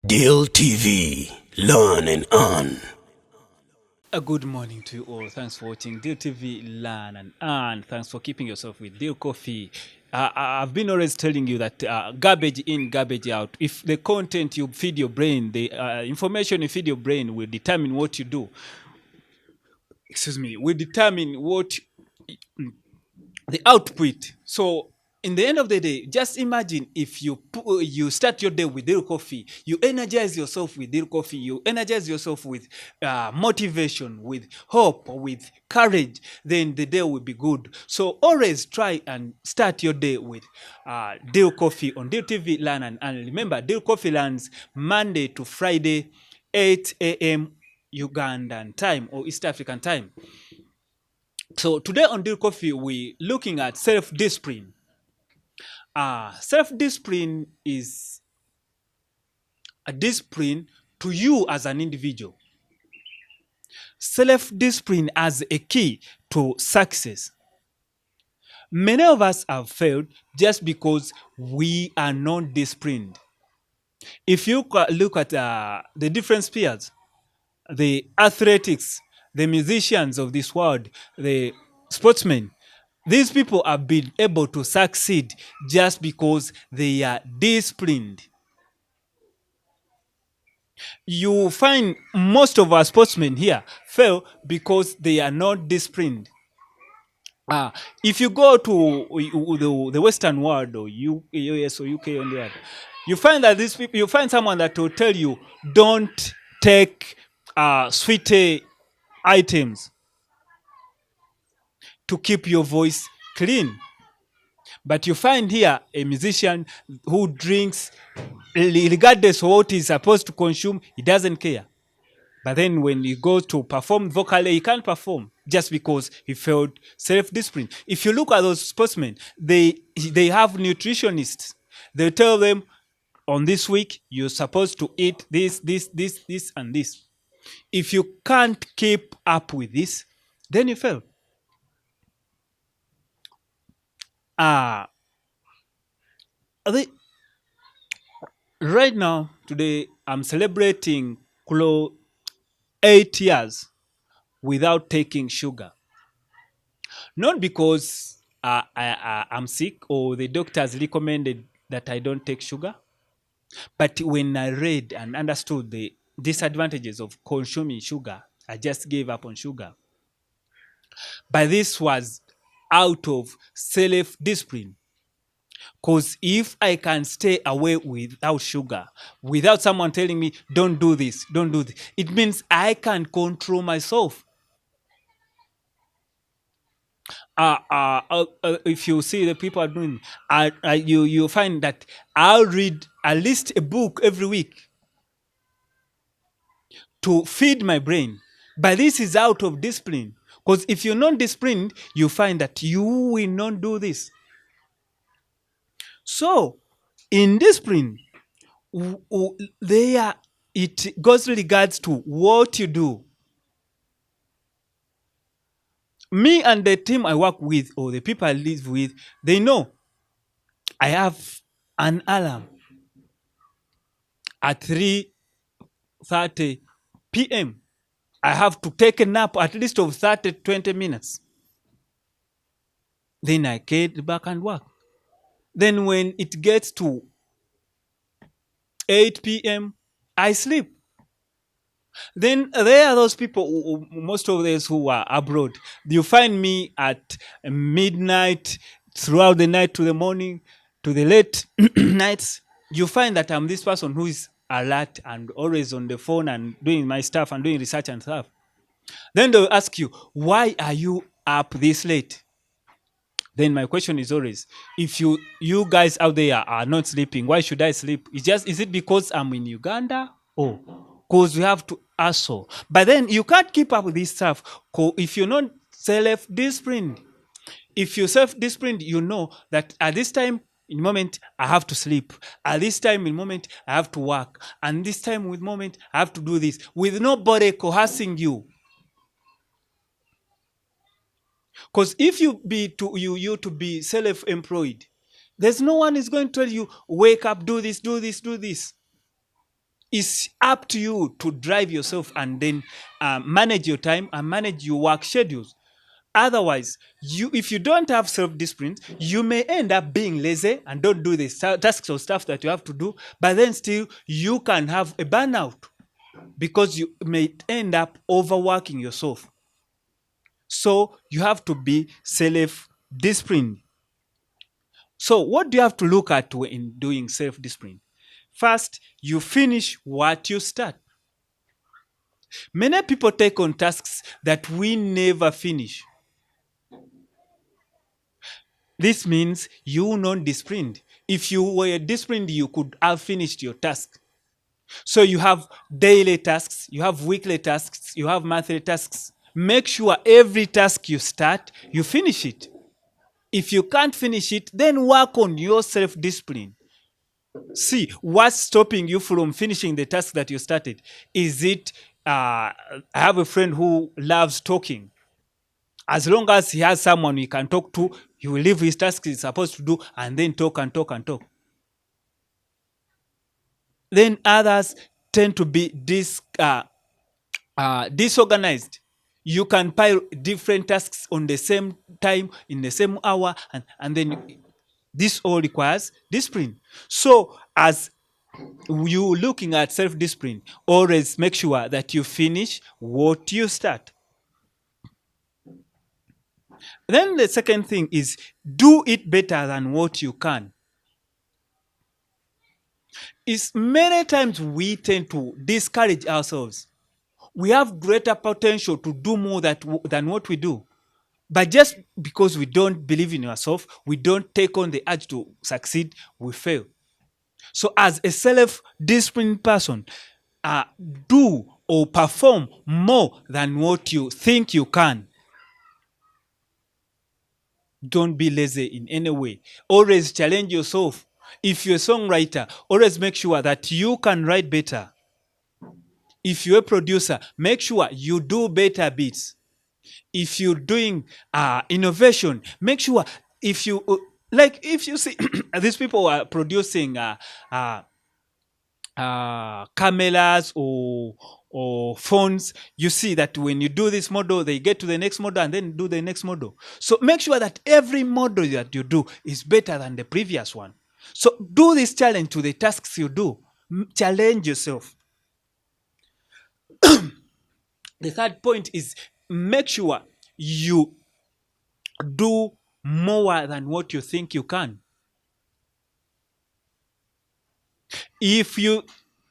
Deal TV. Learn and earn. A good morning to you all. Thanks for watching Deal TV, Learn and Earn. Thanks for keeping yourself with Deal Coffee. I've been always telling you that garbage in, garbage out. If the content you feed your brain, the information you feed your brain will determine what you do. Will determine what the output. So in the end of the day, just imagine if you start your day with Deal Coffee, you energize yourself with Deal Coffee, you energize yourself with motivation, with hope, with courage, then the day will be good. So always try and start your day with Deal Coffee on Deal TV Learn and remember, Deal Coffee lands Monday to Friday, 8 a.m. Ugandan time or East African time. So today on Deal Coffee, we're looking at self-discipline. Self-discipline is a discipline to you as an individual. Self-discipline as a key to success. Many of us have failed just because we are not disciplined. If you look at the different spheres, the athletics, the musicians of this world, the sportsmen, these people have been able to succeed just because they are disciplined. You find most of our sportsmen here fail because they are not disciplined. If you go to the Western world or US or UK on the other, you find that these people, you find someone that will tell you, don't take sweet items to keep your voice clean. But you find here a musician who drinks, regardless of what he's supposed to consume, he doesn't care. But then when he goes to perform vocally, he can't perform just because he failed self-discipline. If you look at those sportsmen, they have nutritionists. They tell them, on this week, you're supposed to eat this, and this. If you can't keep up with this, then you fail. Right now, today, I'm celebrating 8 years without taking sugar. Not because I'm sick or the doctors recommended that I don't take sugar, but when I read and understood the disadvantages of consuming sugar, I just gave up on sugar. But this was out of self-discipline. Because if I can stay away without sugar, without someone telling me, don't do this, it means I can control myself. If you see the people are doing, you find that I'll read at least a book every week to feed my brain. But this is out of discipline. Because if you're not disciplined, you find that you will not do this. So, in discipline, it goes regards to what you do. Me and the team I work with or the people I live with, they know I have an alarm at 3:30 p.m. I have to take a nap at least of 30 to 20 minutes. Then I get back and work. Then when it gets to 8 p.m., I sleep. Then there are those people, most of those who are abroad. You find me at midnight, throughout the night to the morning, to the late nights. You find that I'm this person who is alert and always on the phone and doing my stuff and doing research and stuff. Then they'll ask you, why are you up this late? Then my question is always, if you guys out there are not sleeping, why should I sleep? Is it because I'm in Uganda? Oh, because we have to hustle. But then you can't keep up with this stuff if you're not self-disciplined. If you're self-disciplined, you know that at this time, in moment, I have to sleep. At this time, in moment, I have to work. And this time, with moment, I have to do this. With nobody coercing you. Because if you to be self-employed, there's no one is going to tell you, wake up, do this. It's up to you to drive yourself and then manage your time and manage your work schedules. Otherwise, if you don't have self-discipline, you may end up being lazy and don't do the tasks or stuff that you have to do, but then still you can have a burnout because you may end up overworking yourself. So you have to be self-disciplined. So what do you have to look at in doing self-discipline? First, you finish what you start. Many people take on tasks that we never finish. This means you're not disciplined. If you were disciplined, you could have finished your task. So you have daily tasks, you have weekly tasks, you have monthly tasks. Make sure every task you start, you finish it. If you can't finish it, then work on your self-discipline. See, what's stopping you from finishing the task that you started? Is it, I have a friend who loves talking. As long as he has someone he can talk to, he will leave his tasks he's supposed to do and then talk and talk and talk. Then others tend to be disorganized. You can pile different tasks on the same time, in the same hour, and then this all requires discipline. So as you looking at self-discipline, always make sure that you finish what you start. Then the second thing is do it better than what you can. Is many times we tend to discourage ourselves. We have greater potential to do more than what we do. But just because we don't believe in ourselves, we don't take on the urge to succeed, we fail. So as a self-disciplined person, do or perform more than what you think you can. Don't be lazy in any way. Always challenge yourself. If you're a songwriter, always make sure that you can write better. If you're a producer, make sure you do better beats. If you're doing innovation, make sure if you if you see these people are producing cameras or phones, you see that when you do this model, they get to the next model and then do the next model. So make sure that every model that you do is better than the previous one. So do this challenge to the tasks you do. Challenge yourself. The third point is make sure you do more than what you think you can. If you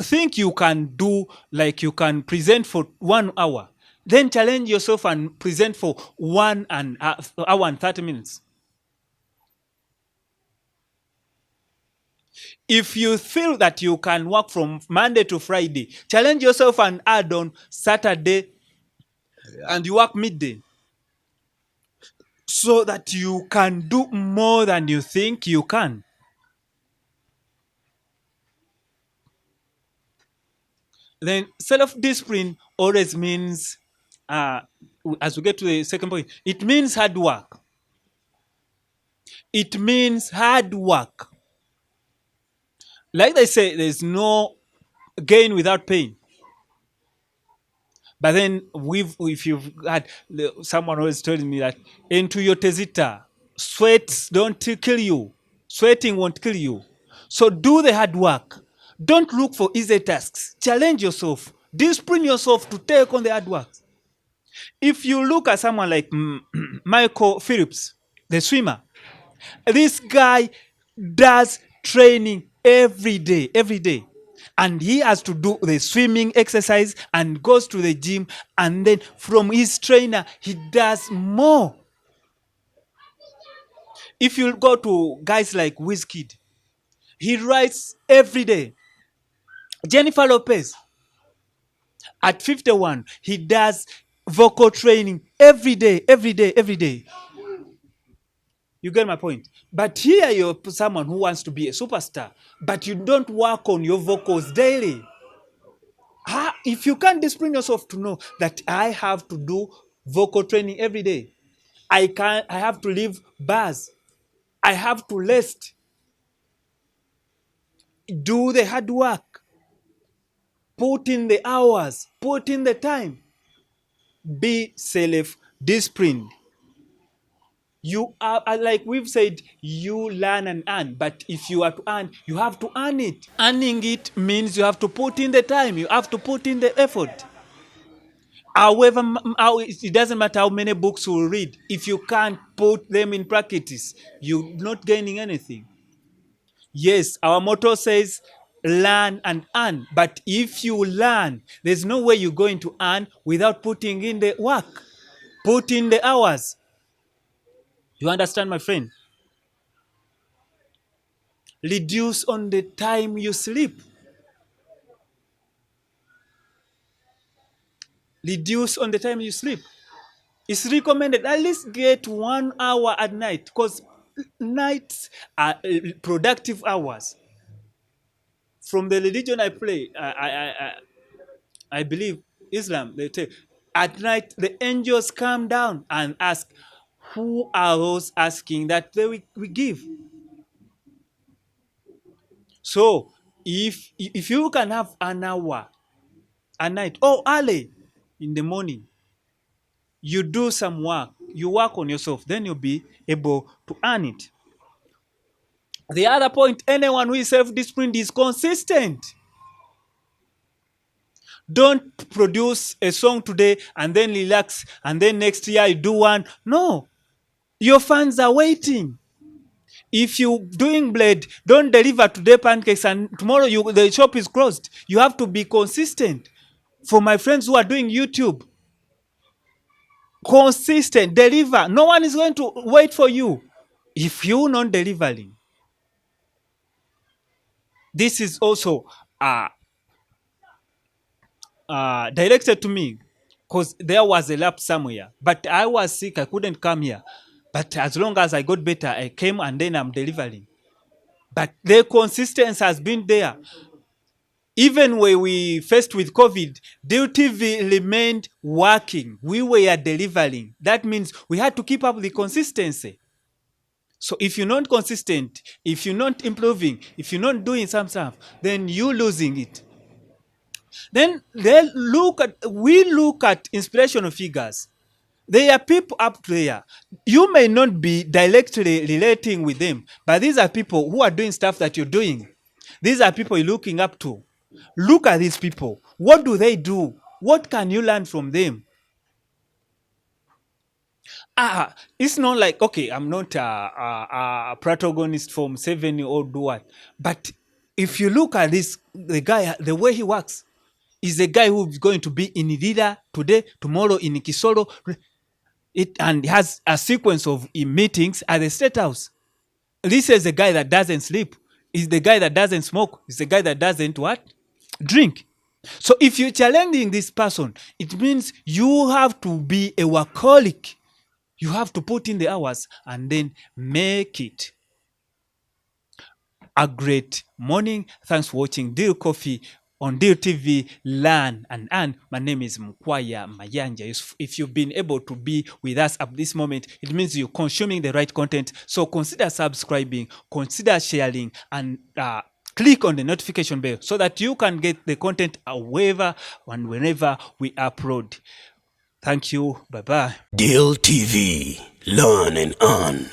think you can do, like you can present for 1 hour, then challenge yourself and present for 1 hour and 30 minutes. If you feel that you can work from Monday to Friday, challenge yourself and add on Saturday and you work midday, so that you can do more than you think you can. Then self-discipline always means, as we get to the second point, it means hard work. It means hard work. Like they say, there's no gain without pain. But then if you've had someone always telling me that into your tezita, sweat don't kill you. Sweating won't kill you. So do the hard work. Don't look for easy tasks. Challenge yourself. Discipline yourself to take on the hard work. If you look at someone like Michael Phelps, the swimmer, this guy does training every day. And he has to do the swimming exercise and goes to the gym. And then from his trainer, he does more. If you go to guys like Wizkid, he writes every day. Jennifer Lopez, at 51, he does vocal training every day. You get my point? But here you're someone who wants to be a superstar, but you don't work on your vocals daily. If you can't discipline yourself to know that I have to do vocal training every day, I have to leave bars, I have to rest, do the hard work. Put in the hours. Put in the time. Be self-disciplined. You are, like we've said, you learn and earn. But if you are to earn, you have to earn it. Earning it means you have to put in the time. You have to put in the effort. However, it doesn't matter how many books you read. If you can't put them in practice, you're not gaining anything. Yes, our motto says learn and earn. But if you learn, there's no way you're going to earn without putting in the work. Put in the hours. You understand, my friend? Reduce on the time you sleep. Reduce on the time you sleep. It's recommended at least get 1 hour at night, because nights are productive hours. From the religion I play, I believe Islam, they say at night the angels come down and ask, who are those asking that we give? So if you can have an hour at night or early in the morning, you do some work, you work on yourself, then you'll be able to earn it. The other point, anyone who is self-disciplined is consistent. Don't produce a song today and then relax and then next year you do one. No, your fans are waiting. If you're doing bread, don't deliver today pancakes and tomorrow the shop is closed. You have to be consistent. For my friends who are doing YouTube, consistent, deliver. No one is going to wait for you. If you're not delivering, this is also directed to me, because there was a lapse somewhere. But I was sick, I couldn't come here. But as long as I got better, I came and then I'm delivering. But the consistency has been there. Even when we faced with COVID, DTV remained working. We were delivering. That means we had to keep up the consistency. So if you're not consistent, if you're not improving, if you're not doing some stuff, then you're losing it. Then we look at inspirational figures. There are people up there. You may not be directly relating with them, but these are people who are doing stuff that you're doing. These are people you're looking up to. Look at these people. What do they do? What can you learn from them? It's not like, okay, I'm not a protagonist from 7 or do what. But if you look at the guy, the way he works, is a guy who's going to be in Lida today, tomorrow in Kisoro, and has a sequence of meetings at the State House. This is the guy that doesn't sleep. Is the guy that doesn't smoke. Is the guy that doesn't what? Drink. So if you're challenging this person, it means you have to be a workaholic. You have to put in the hours and then make it a great morning. Thanks for watching Deal Coffee on Deal TV. Learn and earn. My name is Mkwaya Mayanja. If you've been able to be with us at this moment, it means you're consuming the right content. So consider subscribing, consider sharing, and click on the notification bell so that you can get the content wherever and whenever we upload. Thank you. Bye-bye. Deal TV. Learn and earn.